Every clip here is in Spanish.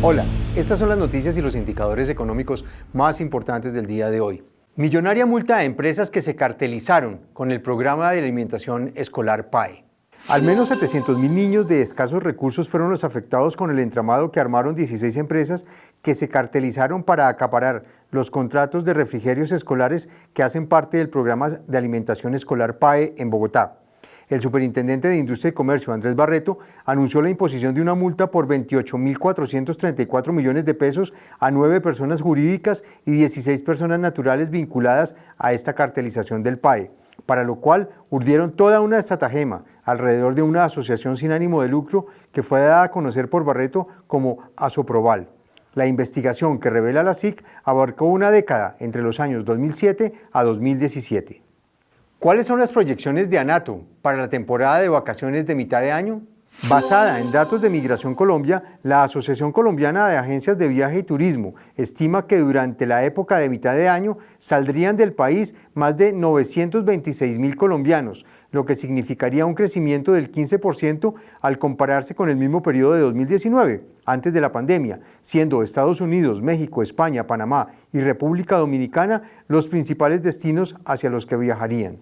Hola, estas son las noticias y los indicadores económicos más importantes del día de hoy. Millonaria multa a empresas que se cartelizaron con el programa de alimentación escolar PAE. Al menos 700.000 niños de escasos recursos fueron los afectados con el entramado que armaron 16 empresas que se cartelizaron para acaparar los contratos de refrigerios escolares que hacen parte del programa de alimentación escolar PAE en Bogotá. El superintendente de Industria y Comercio, Andrés Barreto, anunció la imposición de una multa por 28.434 millones de pesos a 9 personas jurídicas y 16 personas naturales vinculadas a esta cartelización del PAE, para lo cual urdieron toda una estratagema alrededor de una asociación sin ánimo de lucro que fue dada a conocer por Barreto como Asoproval. La investigación que revela la SIC abarcó una década entre los años 2007 a 2017. ¿Cuáles son las proyecciones de ANATO para la temporada de vacaciones de mitad de año? Basada en datos de Migración Colombia, la Asociación Colombiana de Agencias de Viaje y Turismo estima que durante la época de mitad de año saldrían del país más de 926.000 colombianos, lo que significaría un crecimiento del 15% al compararse con el mismo periodo de 2019, antes de la pandemia, siendo Estados Unidos, México, España, Panamá y República Dominicana los principales destinos hacia los que viajarían.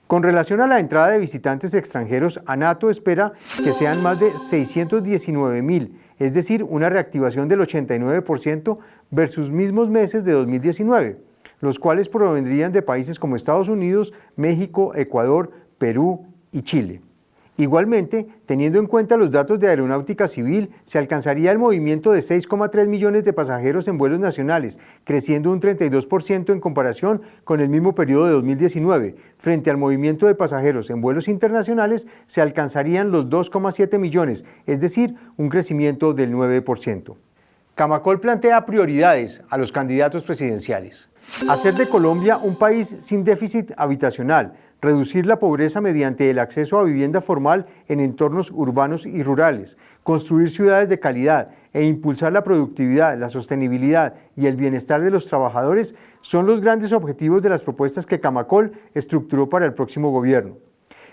Con relación a la entrada de visitantes extranjeros, ANATO espera que sean más de 619.000, es decir, una reactivación del 89% versus mismos meses de 2019, los cuales provendrían de países como Estados Unidos, México, Ecuador, Perú y Chile. Igualmente, teniendo en cuenta los datos de Aeronáutica Civil, se alcanzaría el movimiento de 6,3 millones de pasajeros en vuelos nacionales, creciendo un 32% en comparación con el mismo periodo de 2019. Frente al movimiento de pasajeros en vuelos internacionales, se alcanzarían los 2,7 millones, es decir, un crecimiento del 9%. Camacol plantea prioridades a los candidatos presidenciales. Hacer de Colombia un país sin déficit habitacional, reducir la pobreza mediante el acceso a vivienda formal en entornos urbanos y rurales, construir ciudades de calidad e impulsar la productividad, la sostenibilidad y el bienestar de los trabajadores son los grandes objetivos de las propuestas que Camacol estructuró para el próximo gobierno.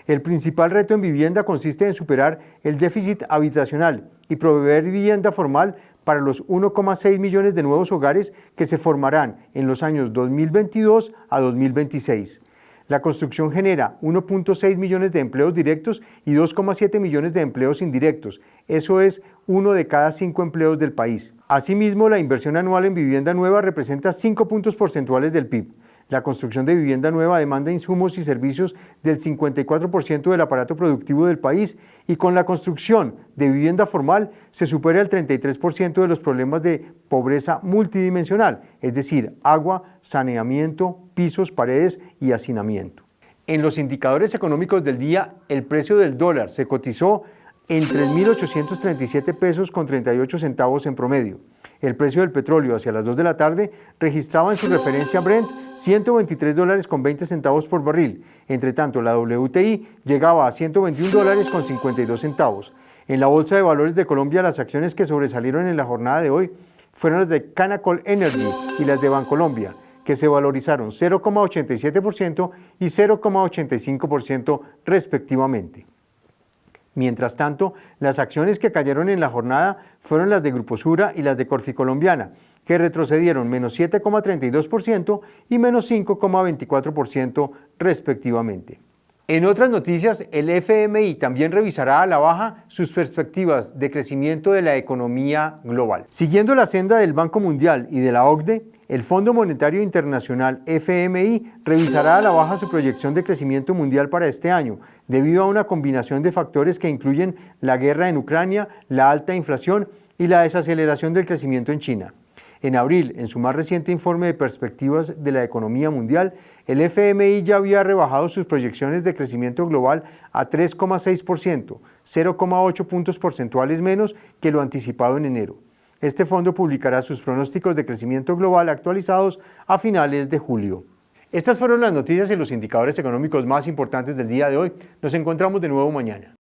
El principal reto en vivienda consiste en superar el déficit habitacional y proveer vivienda formal para los 1,6 millones de nuevos hogares que se formarán en los años 2022 a 2026. La construcción genera 1,6 millones de empleos directos y 2,7 millones de empleos indirectos. Eso es 1 de cada 5 empleos del país. Asimismo, la inversión anual en vivienda nueva representa 5 puntos porcentuales del PIB. La construcción de vivienda nueva demanda insumos y servicios del 54% del aparato productivo del país y con la construcción de vivienda formal se supera el 33% de los problemas de pobreza multidimensional, es decir, agua, saneamiento, pisos, paredes y hacinamiento. En los indicadores económicos del día, el precio del dólar se cotizó en 3.837 pesos con 38 centavos en promedio. El precio del petróleo hacia las 2 de la tarde registraba en su referencia Brent $123 con 20 centavos por barril. Entre tanto, la WTI llegaba a $121 con 52 centavos. En la Bolsa de Valores de Colombia, las acciones que sobresalieron en la jornada de hoy fueron las de Canacol Energy y las de Bancolombia, que se valorizaron 0,87% y 0,85% respectivamente. Mientras tanto, las acciones que cayeron en la jornada fueron las de Grupo Sura y las de Corficolombiana, que retrocedieron menos 7,32% y menos 5,24% respectivamente. En otras noticias, el FMI también revisará a la baja sus perspectivas de crecimiento de la economía global. Siguiendo la senda del Banco Mundial y de la OCDE, el Fondo Monetario Internacional FMI revisará a la baja su proyección de crecimiento mundial para este año, debido a una combinación de factores que incluyen la guerra en Ucrania, la alta inflación y la desaceleración del crecimiento en China. En abril, en su más reciente informe de perspectivas de la economía mundial, el FMI ya había rebajado sus proyecciones de crecimiento global a 3,6%, 0,8 puntos porcentuales menos que lo anticipado en enero. Este fondo publicará sus pronósticos de crecimiento global actualizados a finales de julio. Estas fueron las noticias y los indicadores económicos más importantes del día de hoy. Nos encontramos de nuevo mañana.